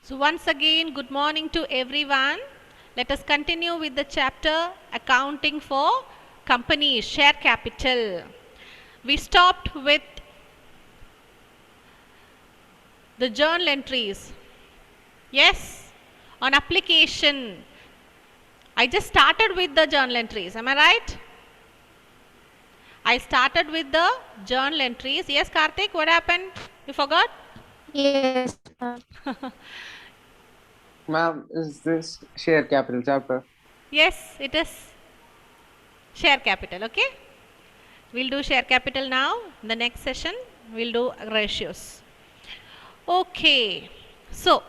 So once again, good morning to everyone. Let us continue with the chapter accounting for companies, share capital. We stopped with the journal entries. Yes, on application. I just started with the journal entries. Am I right? I started with the journal entries. Yes, Karthik, what happened? You forgot? Yes, ma'am. Ma'am, is this share capital chapter? Yes, it is share capital. Okay. We'll do share capital now. In the next session, we'll do ratios. Okay. So,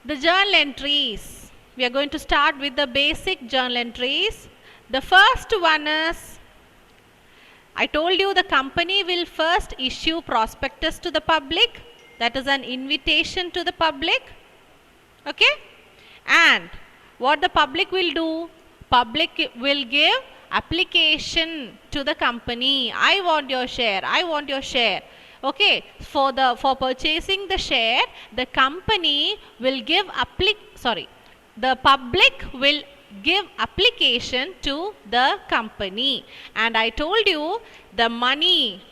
the journal entries. We are going to start with the basic journal entries. The first one is, I told you the company will first issue prospectus to the public. That is an invitation to the public. Okay. And what the public will do? Public will give application to the company. I want your share. I want your share. Okay. For purchasing the share, the company will give the public will give application to the company. And I told you the money,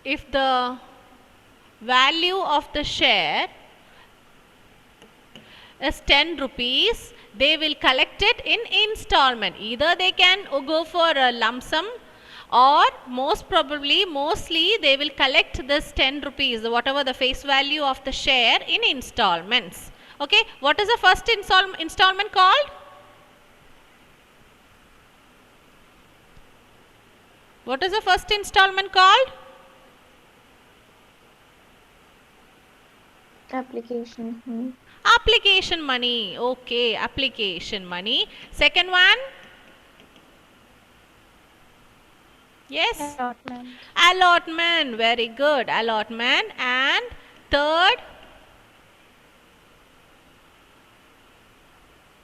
if the value of the share is 10 rupees, they will collect it in installment. Either they can go for a lump sum, or mostly they will collect this 10 rupees, whatever the face value of the share, in installments. Okay, what is the first installment called? What is the first installment called? Application. Application money. Okay, application money. Second one? Yes? Allotment. Allotment. Very good. Allotment. And third?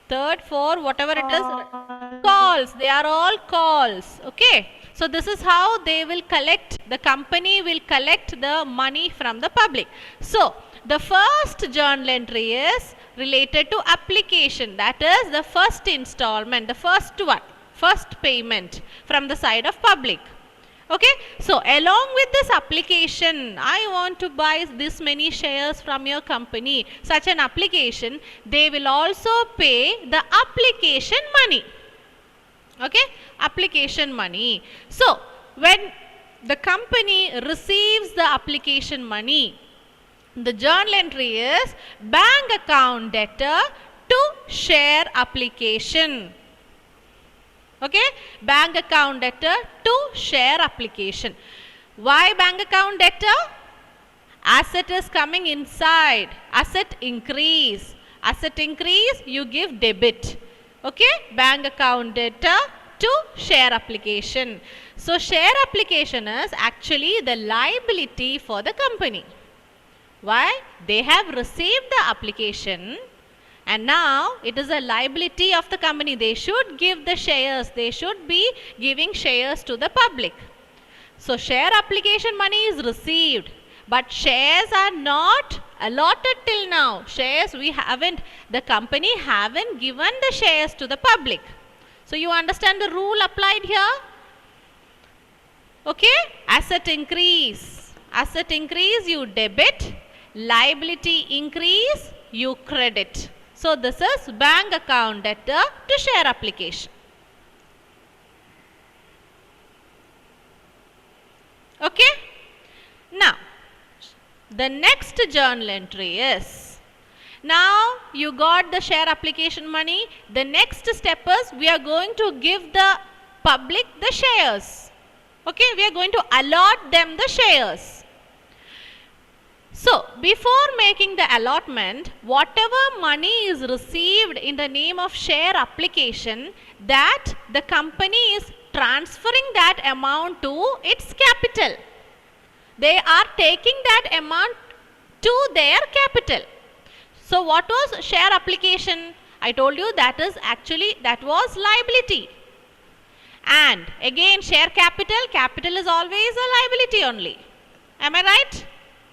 Third, for whatever it is, calls. They are all calls. Okay. So this is how they will collect, the company will collect the money from the public. So the first journal entry is related to application. That is the first installment, the first one, first payment from the side of public. Okay. So along with this application, I want to buy this many shares from your company, such an application, they will also pay the application money. Okay, application money. So when the company receives the application money, the journal entry is bank account debtor to share application. Okay, bank account debtor to share application. Why bank account debtor? Asset is coming inside. Asset increase. Asset increase, you give debit. Okay, bank account debtor to share application. So share application is actually the liability for the company. Why? They have received the application, and now it is a liability of the company. They should give the shares. They should be giving shares to the public. So share application money is received, but shares are not allotted till now. Shares the company haven't given the shares to the public. So you understand the rule applied here? Okay, asset increase. Asset increase, you debit. Liability increase, you credit. So this is bank account debtor to share application. Okay. Now, the next journal entry is, now you got the share application money. The next step is, we are going to give the public the shares. Okay, we are going to allot them the shares. So, before making the allotment, whatever money is received in the name of share application, that the company is transferring that amount to its capital. They are taking that amount to their capital. So what was share application? I told you that was liability. And again, share capital is always a liability only. Am I right?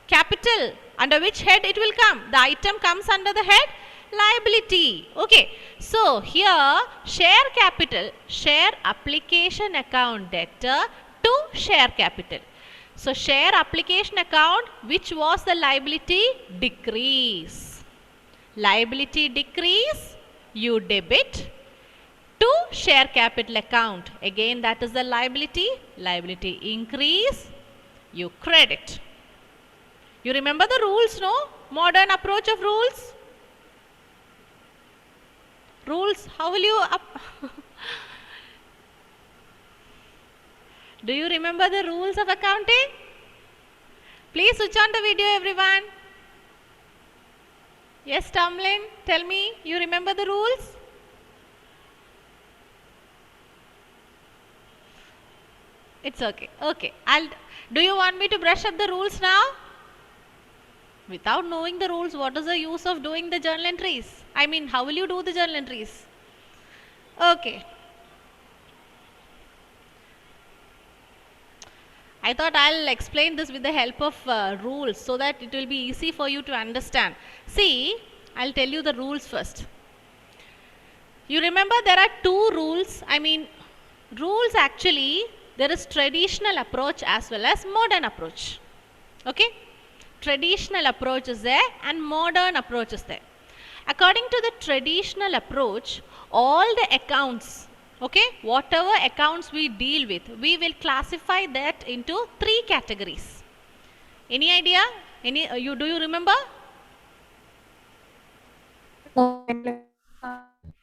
capital. Under which head it will come? The item comes under the head liability. Okay. So here share capital, share application account debtor to share capital. So share application account, which was the liability? Decrease. Liability decrease, you debit to share capital account. Again, that is the liability. Liability increase, you credit. You remember the rules, no? Modern approach of rules. Rules, how will you Do you remember the rules of accounting? Please switch on the video, everyone. Yes, Tomlin, tell me, you remember the rules? It's okay. Okay. Do you want me to brush up the rules now? Without knowing the rules, what is the use of doing the journal entries? I mean, how will you do the journal entries? Okay. I thought I'll explain this with the help of rules so that it will be easy for you to understand. See, I'll tell you the rules first. You remember there are two rules. I mean, rules actually, there is traditional approach as well as modern approach. Okay? Traditional approach is there and modern approach is there. According to the traditional approach, all the accounts, okay, whatever accounts we deal with, we will classify that into three categories. Any idea? Do you remember?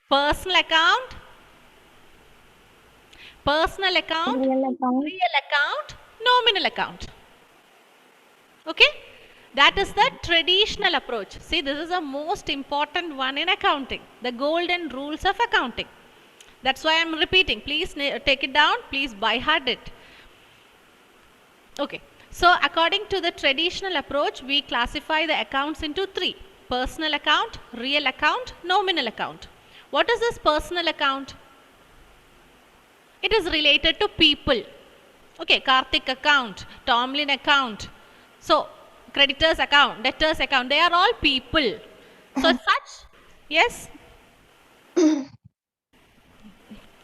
Personal account, real account, nominal account. Okay? That is the traditional approach. See, this is the most important one in accounting, the golden rules of accounting. That's why I am repeating. Please take it down. Please by heart it. Okay. So, according to the traditional approach, we classify the accounts into three: personal account, real account, nominal account. What is this personal account? It is related to people. Okay, Karthik account, Tomlin account. So, creditors account, debtors account, they are all people. So, such, yes?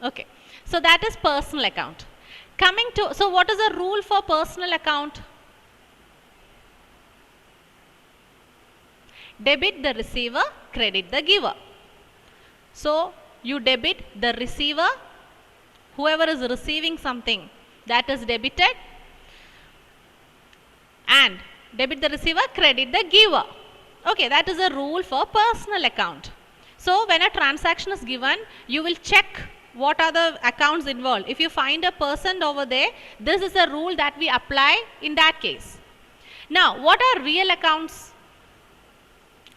Okay. So, that is personal account. Coming to, so what is the rule for personal account? Debit the receiver, credit the giver. So, you debit the receiver, whoever is receiving something, that is debited, and debit the receiver, credit the giver. Okay, that is a rule for personal account. So, when a transaction is given, you will check what are the accounts involved. If you find a person over there, this is a rule that we apply in that case. Now, what are real accounts?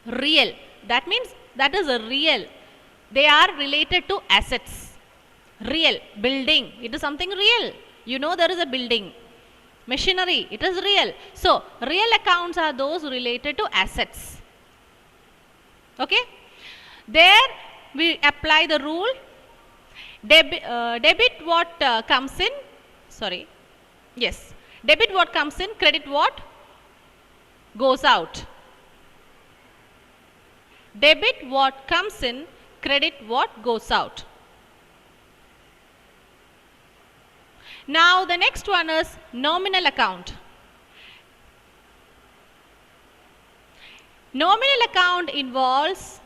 Real, that means that is a real. They are related to assets. Real, building, it is something real. You know there is a building. Machinery, it is real. So, real accounts are those related to assets. Okay? There we apply the rule. Debit what comes in, sorry, yes, debit what comes in, credit what goes out. Debit what comes in, credit what goes out. Now the next one is nominal account. Nominal account involves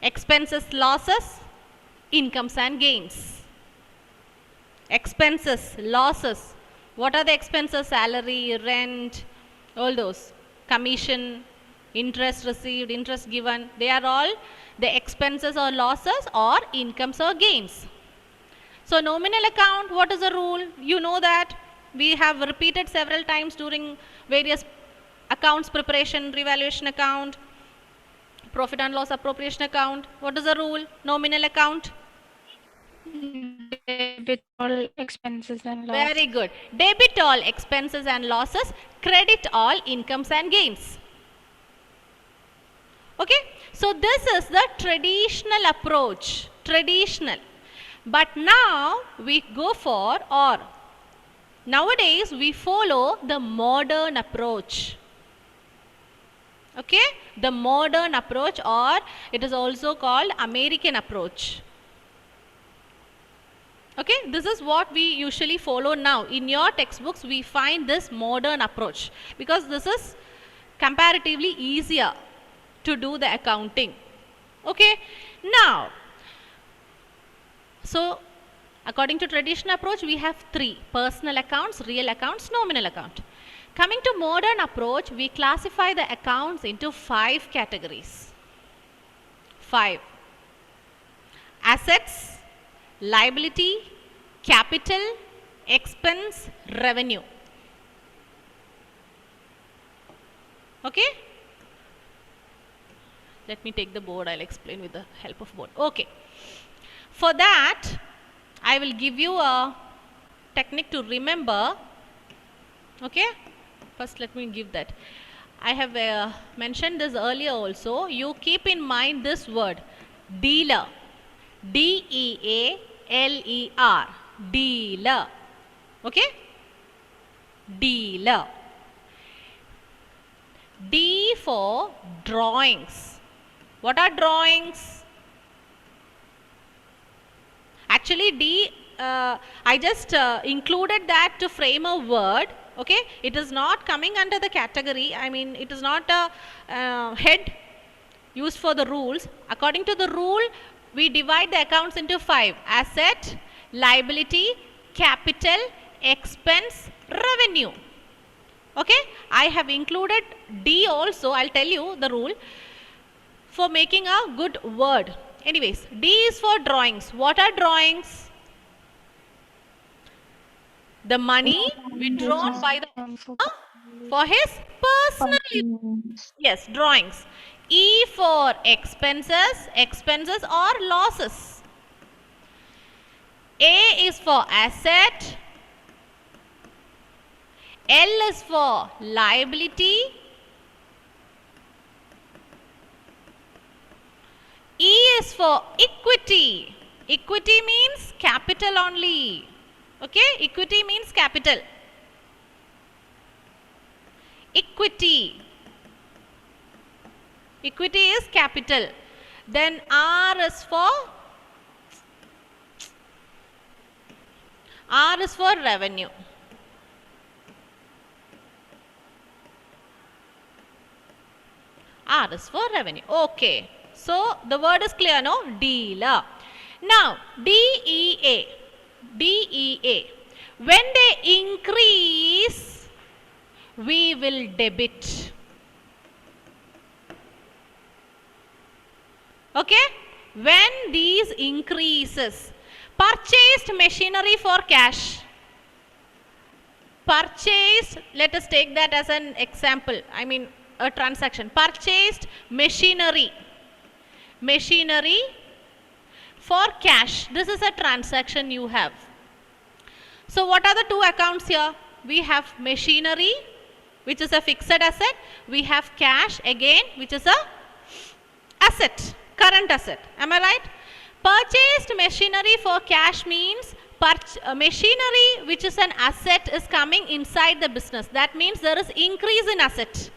expenses, losses, incomes and gains. Expenses, losses. What are the expenses? Salary, rent, all those. Commission, interest received, interest given. They are all the expenses or losses or incomes or gains. So, nominal account, what is the rule? You know that we have repeated several times during various accounts preparation, revaluation account, profit and loss appropriation account. What is the rule? Nominal account. Debit all expenses and losses. Very good. Debit all expenses and losses, credit all incomes and gains. Okay. So, this is the traditional approach. Traditional. But now we go for, or Nowadays, we follow the modern approach. Okay, the modern approach, or it is also called American approach. Okay, this is what we usually follow now. In your textbooks, we find this modern approach because this is comparatively easier to do the accounting. Okay, now, so according to traditional approach, we have three: personal accounts, real accounts, nominal account. Coming to modern approach, we classify the accounts into 5 categories. 5: assets, liability, capital, expense, revenue. Okay? Let me take the board, I'll explain with the help of board. Okay. For that, I will give you a technique to remember. Okay? First, let me give that. I have mentioned this earlier also. You keep in mind this word, dealer. D-E-A-L-E-R. Dealer. Okay? Dealer. D for drawings. What are drawings? Actually, D, I just included that to frame a word. Okay, it is not coming under the category. I mean, it is not a head used for the rules. According to the rule, we divide the accounts into 5: asset, liability, capital, expense, revenue. Okay, I have included D also. I'll tell you the rule for making a good word. Anyways, D is for drawings. What are drawings? The money withdrawn by the for his personal use. Yes, drawings. E for expenses, expenses or losses. A is for asset. L is for liability. E is for equity. Equity means capital only. Okay, equity means capital. Equity. Equity is capital. Then R is for revenue. R is for revenue. Okay. So the word is clear, no? Dealer. Now, DEA. DEA. When they increase, we will debit. Okay? When these increases, purchased machinery for cash. Purchased, let us take that as an example. I mean, a transaction. Purchased machinery. Machinery for cash. This is a transaction you have. So what are the two accounts here? We have machinery, which is a fixed asset. We have cash again, which is a asset, current asset. Am I right? Purchased machinery for cash means machinery which is an asset is coming inside the business. That means there is increase in asset.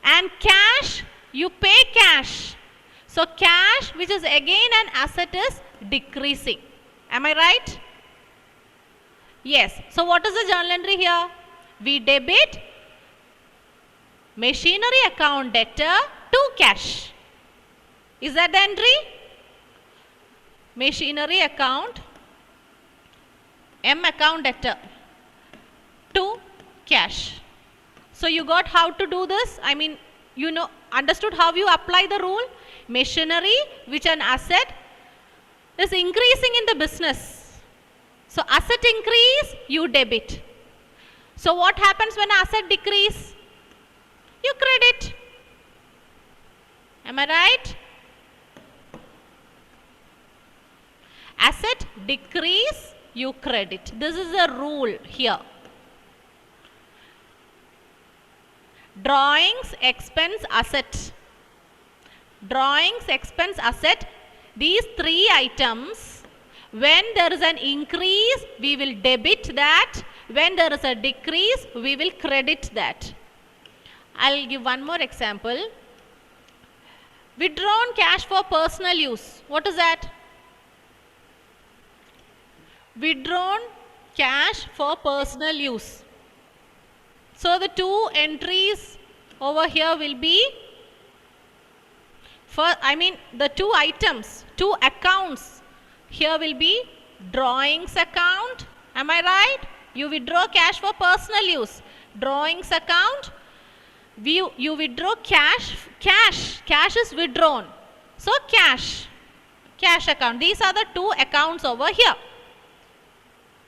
And cash, you pay cash. So cash, which is again an asset, is decreasing. Am I right? Yes. So what is the journal entry here? We debit machinery account debtor to cash. Is that the entry? Machinery account, M account debtor to cash. So you got how to do this? I mean, you know, understood how you apply the rule? Machinery, which an asset, is increasing in the business. So asset increase, you debit. So what happens when asset decrease? You credit. Am I right? Asset decrease, you credit. This is a rule here. Drawings, expense, asset. Drawings, expense, asset. These three items, When there is an increase, we will debit that. When there is a decrease, we will credit that. I'll give one more example. Withdrawn cash for personal use. What is that? Withdrawn cash for personal use. So the two entries over here will be the two items, two accounts. Here will be drawings account. Am I right? You withdraw cash for personal use. Drawings account. You withdraw cash is withdrawn. So cash account. These are the two accounts over here.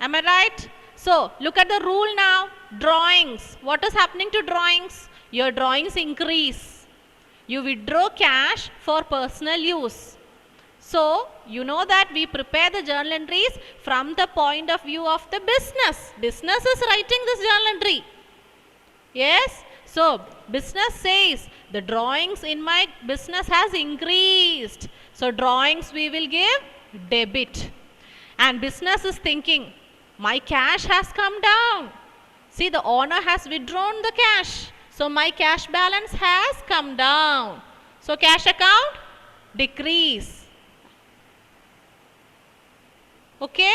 Am I right? So look at the rule now. Drawings. What is happening to drawings? Your drawings increase. You withdraw cash for personal use. So you know that we prepare the journal entries from the point of view of the business. Business is writing this journal entry. Yes? So business says the drawings in my business has increased. So drawings we will give debit. And business is thinking, my cash has come down. See, the owner has withdrawn the cash. So my cash balance has come down. So cash account decrease. Okay?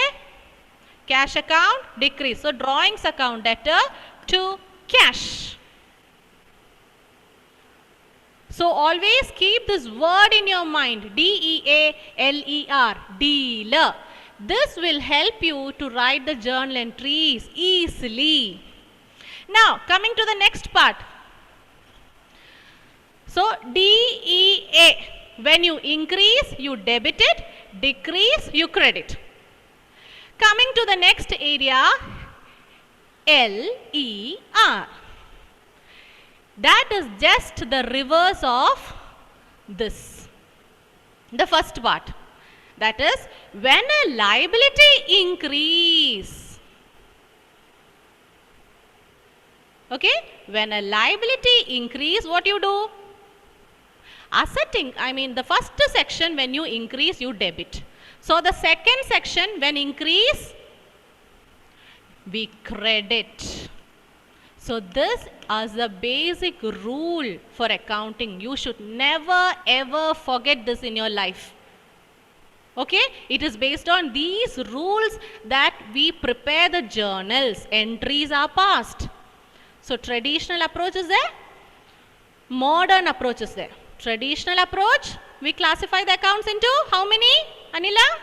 Cash account decrease. So drawings account debtor to cash. So always keep this word in your mind. D-E-A-L-E-R. Dealer. This will help you to write the journal entries easily. Now coming to the next part. So D-E-A. When you increase, you debit it. Decrease, you credit. Coming to the next area. L-E-R. That is just the reverse of this. The first part. That is when a liability increase. Okay? When a liability increase, what you do? The first section, when you increase, you debit. So the second section, when increase, we credit. So this is the basic rule for accounting. You should never ever forget this in your life. Okay? It is based on these rules that we prepare the journals. Entries are passed. So traditional approach is there. Modern approach is there. Traditional approach, we classify the accounts into how many, Anila?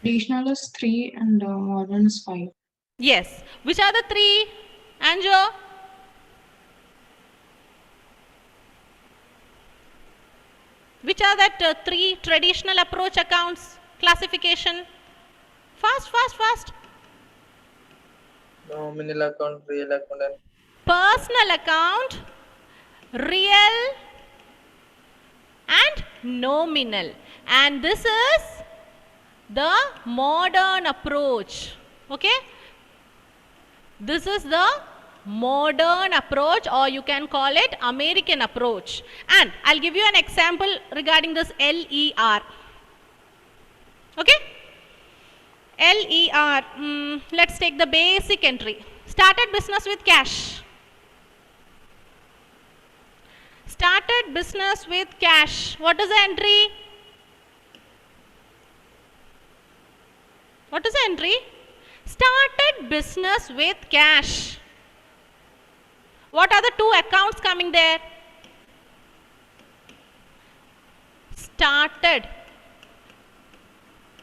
Traditional is 3 and modern is 5. Yes. Which are the three, Anjo? Which are that three traditional approach accounts classification? Fast. Nominal account, real account, and Personal account, real and nominal. And this is the modern approach. Okay? This is the modern approach, or you can call it American approach. And I'll give you an example regarding this LER. Okay? LER, let's take the basic entry. Started business with cash. Started business with cash. What is the entry? What is the entry? Started business with cash. What are the two accounts coming there? Started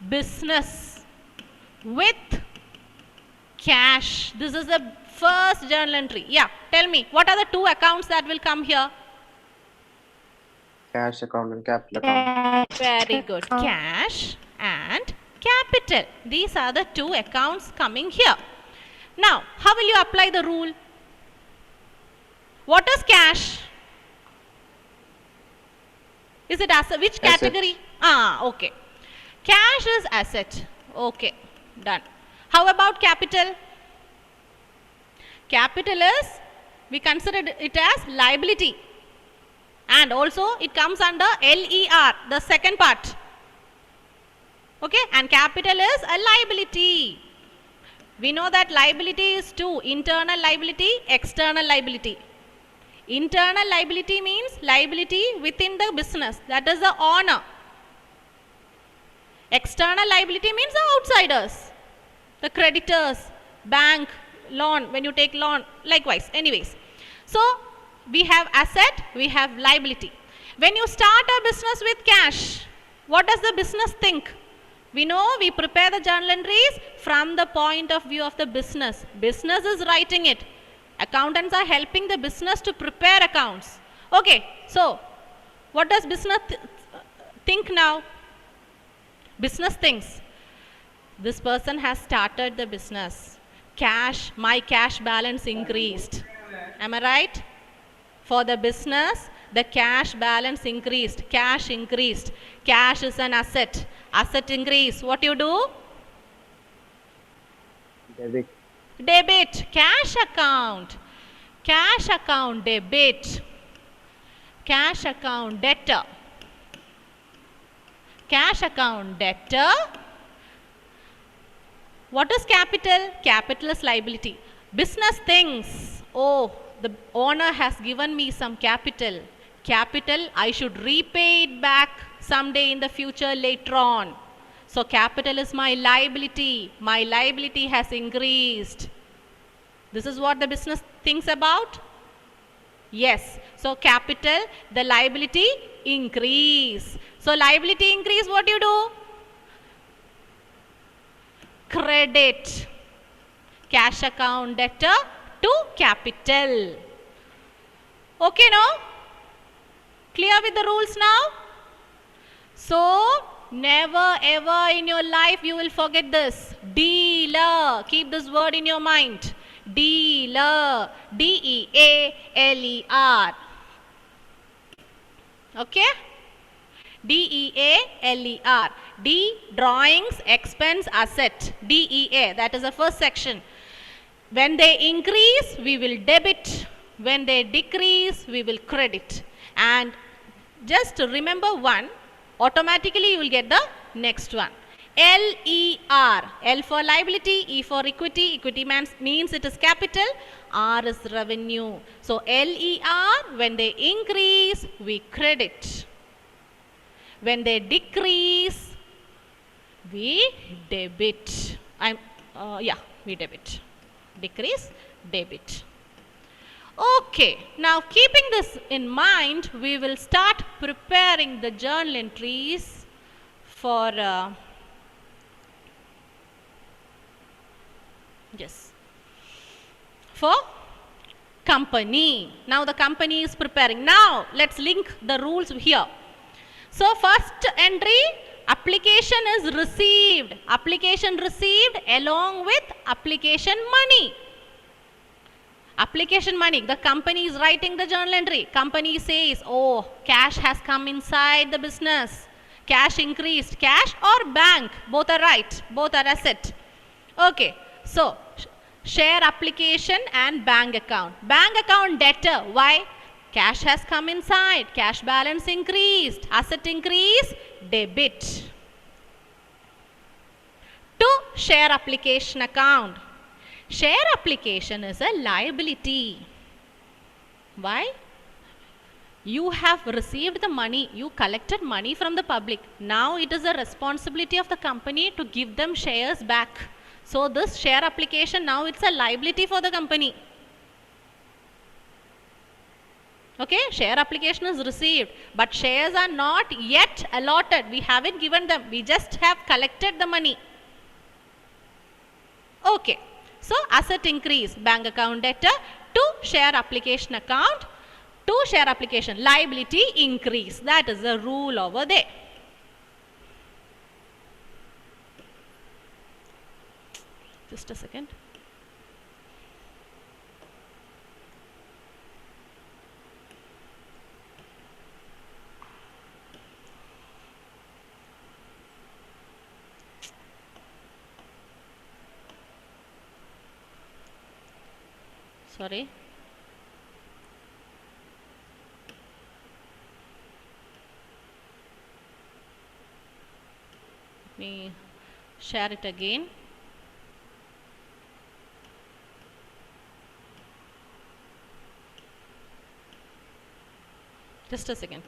business with cash. This is the first journal entry. Yeah, tell me, what are the two accounts that will come here? Cash account and capital account. Very good. Cash and capital. These are the two accounts coming here. Now, how will you apply the rule? What is cash? Is it asset? Which category? Okay. Cash is asset. Okay, done. How about capital? Capital is, we consider it as liability. And also it comes under LER, the second part. Okay, and capital is a liability. We know that liability is two: internal liability, external liability. Internal liability means liability within the business, that is the owner. External liability means the outsiders, the creditors, bank, loan, when you take loan, likewise. Anyways, so we have asset, we have liability. When you start a business with cash, what does the business think? We know we prepare the journal entries from the point of view of the business. Business is writing it. Accountants are helping the business to prepare accounts. Okay, so what does business think now? Business thinks, this person has started the business. Cash, my cash balance increased. Am I right? For the business, the cash balance increased. Cash increased. Cash is an asset. Asset increase. What you do? Debit. Debit. Cash account. Cash account debit. Cash account debtor. Cash account debtor. What is capital? Capital is liability. Business thinks, oh, the owner has given me some capital. Capital, I should repay it back someday in the future later on. So capital is my liability. My liability has increased. This is what the business thinks about? Yes. So capital, the liability increase. So liability increase, what you do? Credit. Cash account debtor to capital. Okay, no? Clear with the rules now? So never ever in your life you will forget this. Dealer. Keep this word in your mind. Dealer. D-E-A-L-E-R. Okay? D-E-A-L-E-R. D, drawings, expense, asset. D-E-A, that is the first section. When they increase, we will debit. When they decrease, we will credit. And just remember one, automatically you will get the next one. L-E-R. L for liability, E for equity. Equity means it is capital. R is revenue. So L-E-R, when they increase, we credit. When they decrease, we debit. We debit. Decrease, debit. Okay, now keeping this in mind, we will start preparing the journal entries for for company. Now the company is preparing. Now let's link the rules here. So first entry, application is received. Application received along with application money. Application money. The company is writing the journal entry. Company says, oh, cash has come inside the business. Cash increased. Cash or bank. Both are right. Both are asset. Okay. So, share application and bank account. Bank account debtor. Why? Cash has come inside. Cash balance increased. Asset increase. Debit. To share application account. Share application is a liability. Why? You have received the money. You collected money from the public. Now it is a responsibility of the company to give them shares back. So this share application, now it's a liability for the company. Okay, share application is received, but shares are not yet allotted. We haven't given them. We just have collected the money. Okay, so asset increase, bank account debtor to share application account, to share application liability increase. That is the rule over there. Just a second. Sorry. me share it again. Just a second.